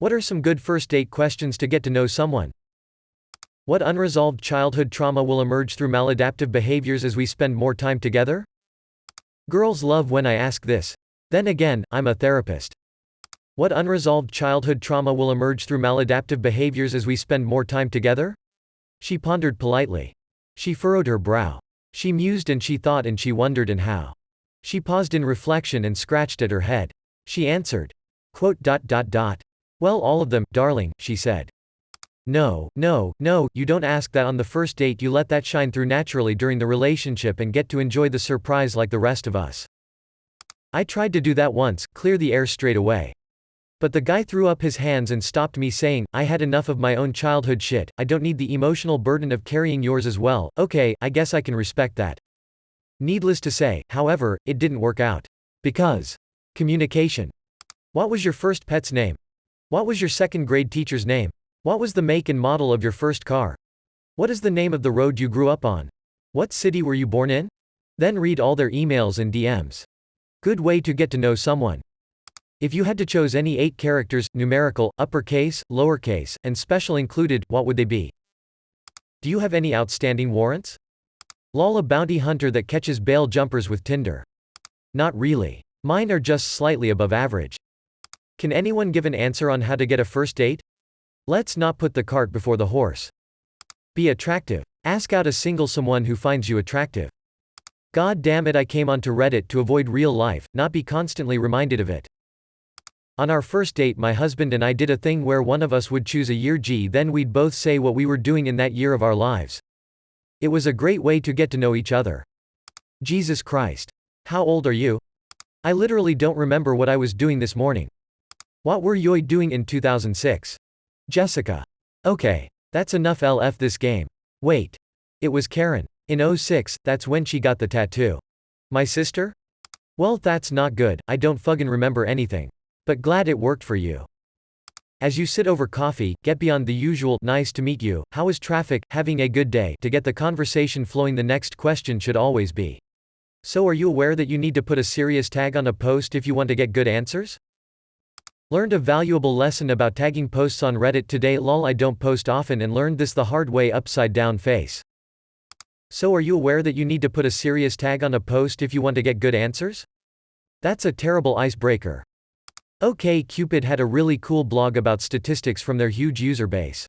What are some good first date questions to get to know someone? What unresolved childhood trauma will emerge through maladaptive behaviors as we spend more time together? Girls love when I ask this. Then again, I'm a therapist. What unresolved childhood trauma will emerge through maladaptive behaviors as we spend more time together? She pondered politely. She furrowed her brow. She mused and she thought and she wondered and how. She paused in reflection and scratched at her head. She answered. Well, all of them, darling, she said. No, you don't ask that on the first date. You let that shine through naturally during the relationship and get to enjoy the surprise like the rest of us. I tried to do that once, clear the air straight away. But the guy threw up his hands and stopped me saying, I had enough of my own childhood shit, I don't need the emotional burden of carrying yours as well. Okay, I guess I can respect that. Needless to say, however, it didn't work out. Because communication. What was your first pet's name? What was your second grade teacher's name? What was the make and model of your first car? What is the name of the road you grew up on? What city were you born in? Then read all their emails and DMs. Good way to get to know someone. If you had to choose any 8 characters, numerical, uppercase, lowercase, and special included, what would they be? Do you have any outstanding warrants? Lol, a bounty hunter that catches bail jumpers with Tinder. Not really. Mine are just slightly above average. Can anyone give an answer on how to get a first date? Let's not put the cart before the horse. Be attractive. Ask out a single someone who finds you attractive. God damn it, I came onto Reddit to avoid real life, not be constantly reminded of it. On our first date, my husband and I did a thing where one of us would choose a year, then we'd both say what we were doing in that year of our lives. It was a great way to get to know each other. Jesus Christ. How old are you? I literally don't remember what I was doing this morning. What were you doing in 2006? Jessica. Okay. That's enough LF this game. Wait. It was Karen. In 06, that's when she got the tattoo. My sister? Well, that's not good, I don't fucking remember anything. But glad it worked for you. As you sit over coffee, get beyond the usual, nice to meet you, how is traffic, having a good day, to get the conversation flowing. The next question should always be. So are you aware that you need to put a serious tag on a post if you want to get good answers? Learned a valuable lesson about tagging posts on Reddit today. Lol, I don't post often and learned this the hard way. Upside down face. So are you aware that you need to put a serious tag on a post if you want to get good answers? That's a terrible icebreaker. OkCupid had a really cool blog about statistics from their huge user base.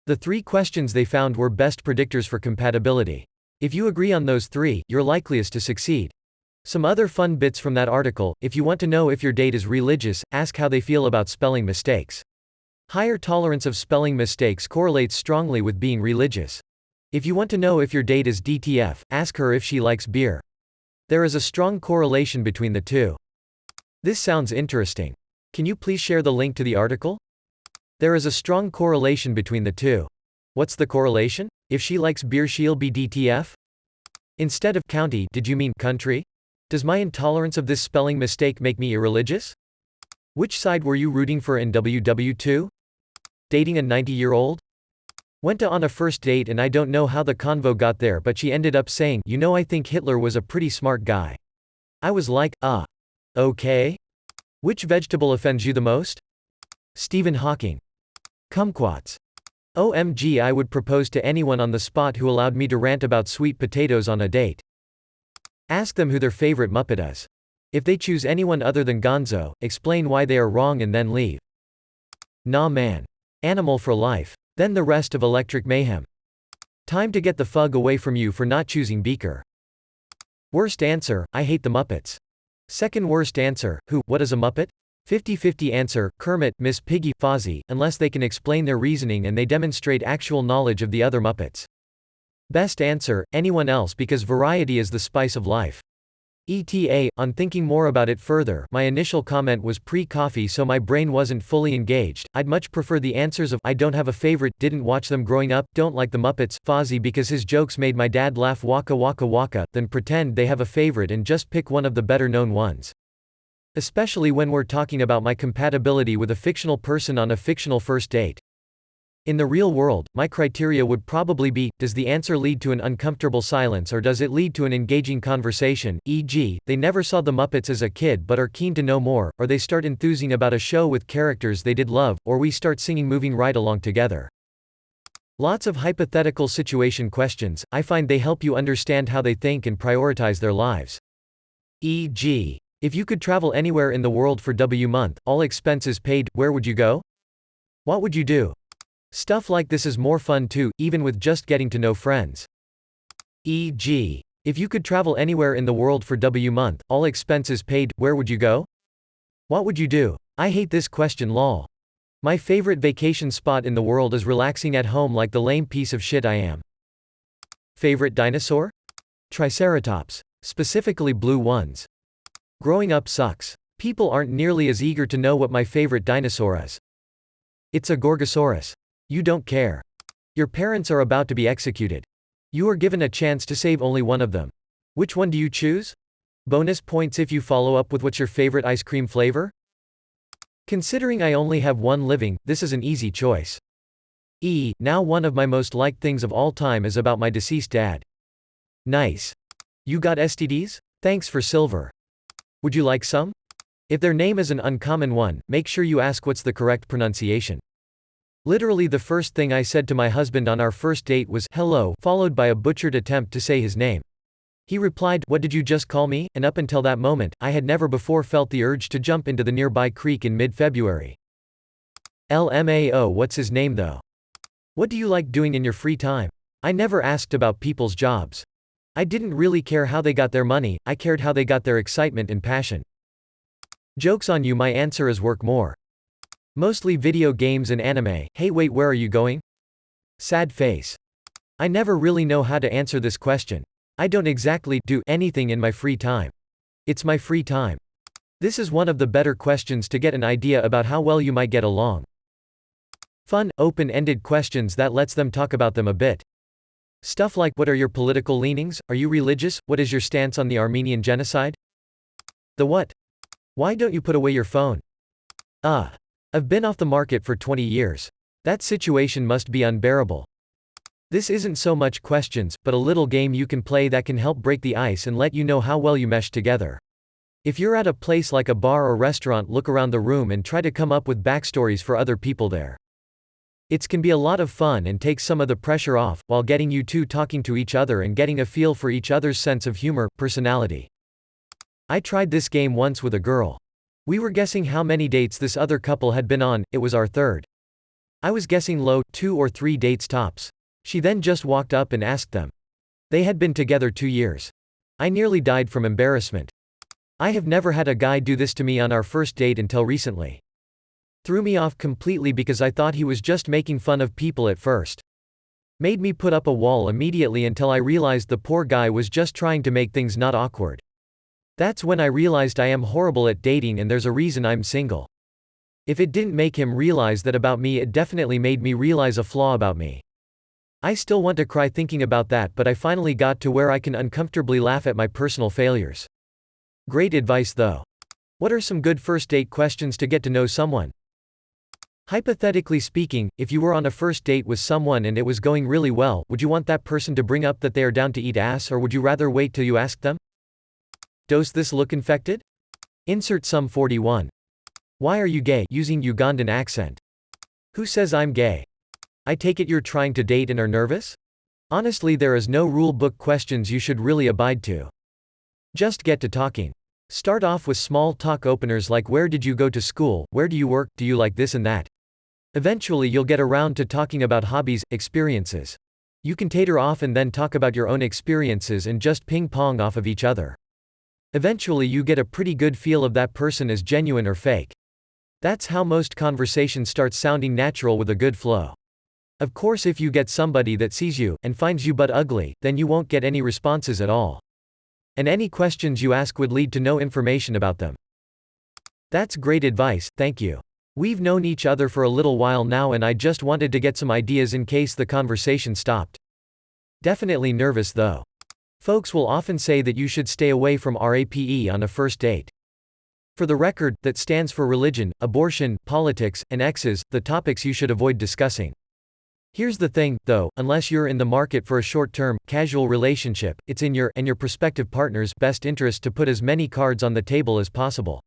The 3 questions they found were best predictors for compatibility. If you agree on those 3, you're likeliest to succeed. Some other fun bits from that article: if you want to know if your date is religious, ask how they feel about spelling mistakes. Higher tolerance of spelling mistakes correlates strongly with being religious. If you want to know if your date is DTF, ask her if she likes beer. There is a strong correlation between the two. This sounds interesting. Can you please share the link to the article? There is a strong correlation between the two. What's the correlation? If she likes beer, she'll be DTF? Instead of county, did you mean country? Does my intolerance of this spelling mistake make me irreligious? Which side were you rooting for in WW2? Dating a 90-year-old? Went on a first date and I don't know how the convo got there, but she ended up saying, you know, I think Hitler was a pretty smart guy. I was like, okay? Which vegetable offends you the most? Stephen Hawking. Kumquats. OMG, I would propose to anyone on the spot who allowed me to rant about sweet potatoes on a date. Ask them who their favorite Muppet is. If they choose anyone other than Gonzo, explain why they are wrong and then leave. Nah man. Animal for life. Then the rest of Electric Mayhem. Time to get the fug away from you for not choosing Beaker. Worst answer, I hate the Muppets. Second worst answer, what is a Muppet? 50-50 answer, Kermit, Miss Piggy, Fozzie, unless they can explain their reasoning and they demonstrate actual knowledge of the other Muppets. Best answer, anyone else, because variety is the spice of life. ETA, on thinking more about it further, my initial comment was pre-coffee so my brain wasn't fully engaged. I'd much prefer the answers of I don't have a favorite, didn't watch them growing up, don't like the Muppets, Fozzie because his jokes made my dad laugh waka waka waka, than pretend they have a favorite and just pick one of the better known ones. Especially when we're talking about my compatibility with a fictional person on a fictional first date. In the real world, my criteria would probably be, does the answer lead to an uncomfortable silence or does it lead to an engaging conversation, e.g., they never saw the Muppets as a kid but are keen to know more, or they start enthusing about a show with characters they did love, or we start singing moving right along together. Lots of hypothetical situation questions, I find they help you understand how they think and prioritize their lives. E.g., if you could travel anywhere in the world for W month, all expenses paid, where would you go? What would you do? Stuff like this is more fun too, even with just getting to know friends. E.g., if you could travel anywhere in the world for W month, all expenses paid, where would you go? What would you do? I hate this question lol. My favorite vacation spot in the world is relaxing at home like the lame piece of shit I am. Favorite dinosaur? Triceratops. Specifically blue ones. Growing up sucks. People aren't nearly as eager to know what my favorite dinosaur is. It's a Gorgosaurus. You don't care. Your parents are about to be executed. You are given a chance to save only one of them. Which one do you choose? Bonus points if you follow up with what's your favorite ice cream flavor? Considering I only have one living, this is an easy choice. Now one of my most liked things of all time is about my deceased dad. Nice. You got STDs? Thanks for silver. Would you like some? If their name is an uncommon one, make sure you ask what's the correct pronunciation. Literally the first thing I said to my husband on our first date was, hello, followed by a butchered attempt to say his name. He replied, what did you just call me? And up until that moment, I had never before felt the urge to jump into the nearby creek in mid-February. LMAO, what's his name though? What do you like doing in your free time? I never asked about people's jobs. I didn't really care how they got their money, I cared how they got their excitement and passion. Joke's on you, my answer is work more. Mostly video games and anime. Hey wait, where are you going? Sad face. I never really know how to answer this question. I don't exactly do anything in my free time. It's my free time. This is one of the better questions to get an idea about how well you might get along. Fun, open-ended questions that lets them talk about them a bit. Stuff like, what are your political leanings? Are you religious? What is your stance on the Armenian genocide? The what? Why don't you put away your phone? I've been off the market for 20 years. That situation must be unbearable. This isn't so much questions, but a little game you can play that can help break the ice and let you know how well you mesh together. If you're at a place like a bar or restaurant, look around the room and try to come up with backstories for other people there. It can be a lot of fun and takes some of the pressure off, while getting you two talking to each other and getting a feel for each other's sense of humor, personality. I tried this game once with a girl. We were guessing how many dates this other couple had been on, it was our third. I was guessing low, 2 or 3 dates tops. She then just walked up and asked them. They had been together 2 years. I nearly died from embarrassment. I have never had a guy do this to me on our first date until recently. Threw me off completely because I thought he was just making fun of people at first. Made me put up a wall immediately until I realized the poor guy was just trying to make things not awkward. That's when I realized I am horrible at dating and there's a reason I'm single. If it didn't make him realize that about me, it definitely made me realize a flaw about me. I still want to cry thinking about that, but I finally got to where I can uncomfortably laugh at my personal failures. Great advice though. What are some good first date questions to get to know someone? Hypothetically speaking, if you were on a first date with someone and it was going really well, would you want that person to bring up that they are down to eat ass, or would you rather wait till you ask them? Does this look infected? Insert some 41. Why are you gay? Using Ugandan accent. Who says I'm gay? I take it you're trying to date and are nervous? Honestly, there is no rule book questions you should really abide to. Just get to talking. Start off with small talk openers like, where did you go to school, where do you work, do you like this and that? Eventually you'll get around to talking about hobbies, experiences. You can tater off and then talk about your own experiences and just ping pong off of each other. Eventually you get a pretty good feel of that person as genuine or fake. That's how most conversation starts sounding natural with a good flow. Of course, if you get somebody that sees you and finds you but ugly, then you won't get any responses at all. And any questions you ask would lead to no information about them. That's great advice, thank you. We've known each other for a little while now and I just wanted to get some ideas in case the conversation stopped. Definitely nervous though. Folks will often say that you should stay away from RAPE on a first date. For the record, that stands for religion, abortion, politics, and exes, the topics you should avoid discussing. Here's the thing, though, unless you're in the market for a short-term, casual relationship, it's in your and your prospective partner's best interest to put as many cards on the table as possible.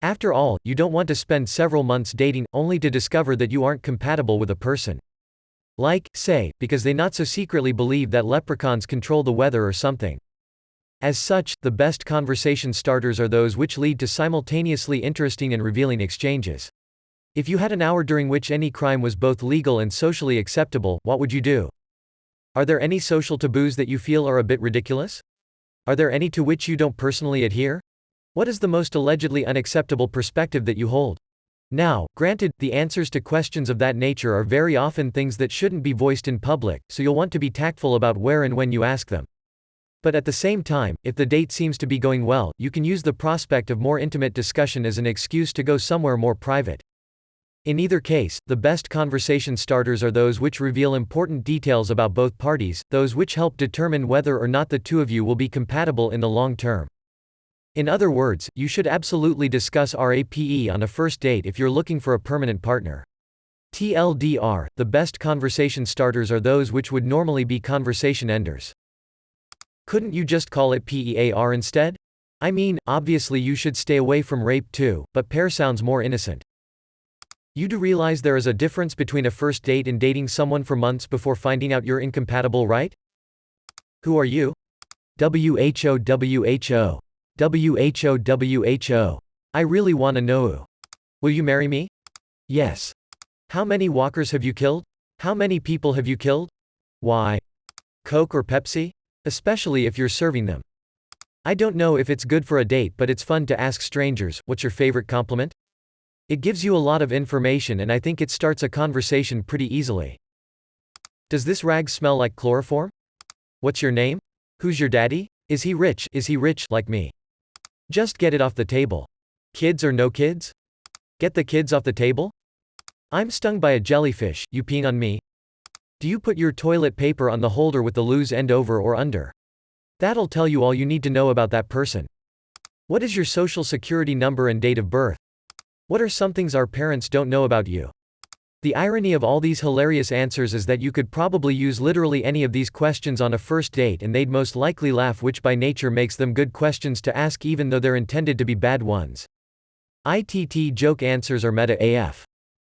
After all, you don't want to spend several months dating, only to discover that you aren't compatible with a person. Like, say, because they not so secretly believe that leprechauns control the weather or something. As such, the best conversation starters are those which lead to simultaneously interesting and revealing exchanges. If you had an hour during which any crime was both legal and socially acceptable, what would you do? Are there any social taboos that you feel are a bit ridiculous? Are there any to which you don't personally adhere? What is the most allegedly unacceptable perspective that you hold? Now, granted, the answers to questions of that nature are very often things that shouldn't be voiced in public, so you'll want to be tactful about where and when you ask them. But at the same time, if the date seems to be going well, you can use the prospect of more intimate discussion as an excuse to go somewhere more private. In either case, the best conversation starters are those which reveal important details about both parties, those which help determine whether or not the two of you will be compatible in the long term. In other words, you should absolutely discuss RAPE on a first date if you're looking for a permanent partner. TLDR, the best conversation starters are those which would normally be conversation enders. Couldn't you just call it PEAR instead? I mean, obviously you should stay away from rape too, but pair sounds more innocent. You do realize there is a difference between a first date and dating someone for months before finding out you're incompatible, right? Who are you? WHO. I really wanna know. Will you marry me? Yes. How many walkers have you killed? How many people have you killed? Why? Coke or Pepsi? Especially if you're serving them. I don't know if it's good for a date, but it's fun to ask strangers, what's your favorite compliment? It gives you a lot of information and I think it starts a conversation pretty easily. Does this rag smell like chloroform? What's your name? Who's your daddy? Is he rich? Is he rich like me? Just get it off the table. Kids or no kids? Get the kids off the table? I'm stung by a jellyfish, you peeing on me? Do you put your toilet paper on the holder with the loose end over or under? That'll tell you all you need to know about that person. What is your social security number and date of birth? What are some things our parents don't know about you? The irony of all these hilarious answers is that you could probably use literally any of these questions on a first date and they'd most likely laugh, which by nature makes them good questions to ask even though they're intended to be bad ones. ITT joke answers are meta AF.